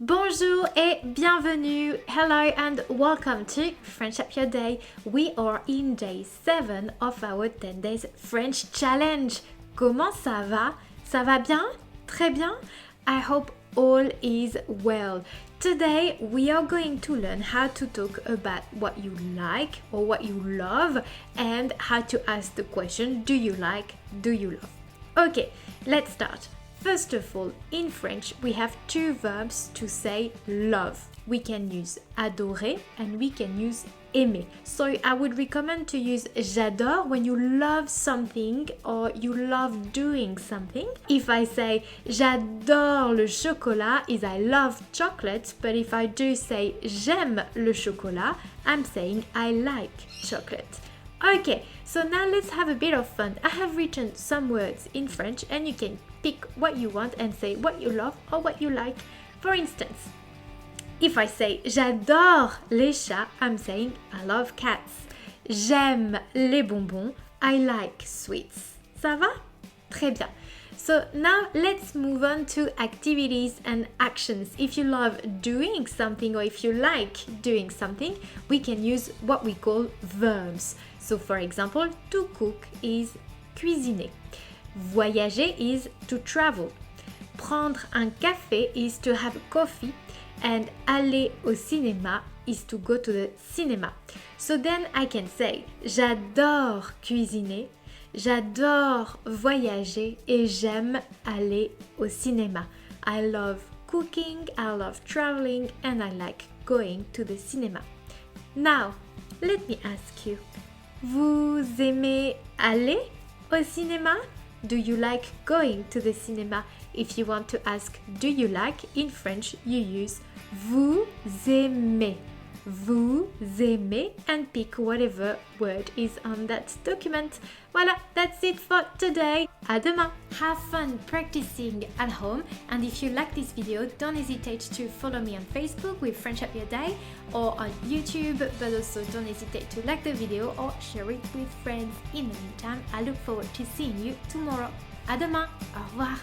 Bonjour et bienvenue. Hello and welcome to French Up Your Day. We are in day 7 of our 10 days French challenge. Comment ça va? Ça va bien? Très bien? I hope all is well. Today we are going to learn how to talk about what you like or what you love and how to ask the question, do you like, do you love? Okay, let's start. First of all, in French, we have two verbs to say love. We can use adorer and we can use aimer. So I would recommend to use j'adore when you love something or you love doing something. If I say j'adore le chocolat, is I love chocolate, but if I do say j'aime le chocolat, I'm saying I like chocolate. Okay, so now let's have a bit of fun. I have written some words in French and you can pick what you want and say what you love or what you like. For instance, if I say j'adore les chats, I'm saying I love cats. J'aime les bonbons, I like sweets. Ça va? Très bien. So now let's move on to activities and actions. If you love doing something or if you like doing something, we can use what we call verbs. So for example, to cook is cuisiner. Voyager is to travel. Prendre un café is to have coffee. And aller au cinéma is to go to the cinema. So then I can say j'adore cuisiner, j'adore voyager et j'aime aller au cinéma. I love cooking, I love traveling and I like going to the cinema. Now, let me ask you, vous aimez aller au cinéma? Do you like going to the cinema? If you want to ask do you like, in French you use vous aimez. Vous aimez and pick whatever word is on that document. Voilà, that's it for today. À demain. Have fun practicing at home, and if you like this video, don't hesitate to follow me on Facebook with French Up Your Day or on YouTube, but also don't hesitate to like the video or share it with friends. In the meantime, I look forward to seeing you tomorrow. À demain. Au revoir.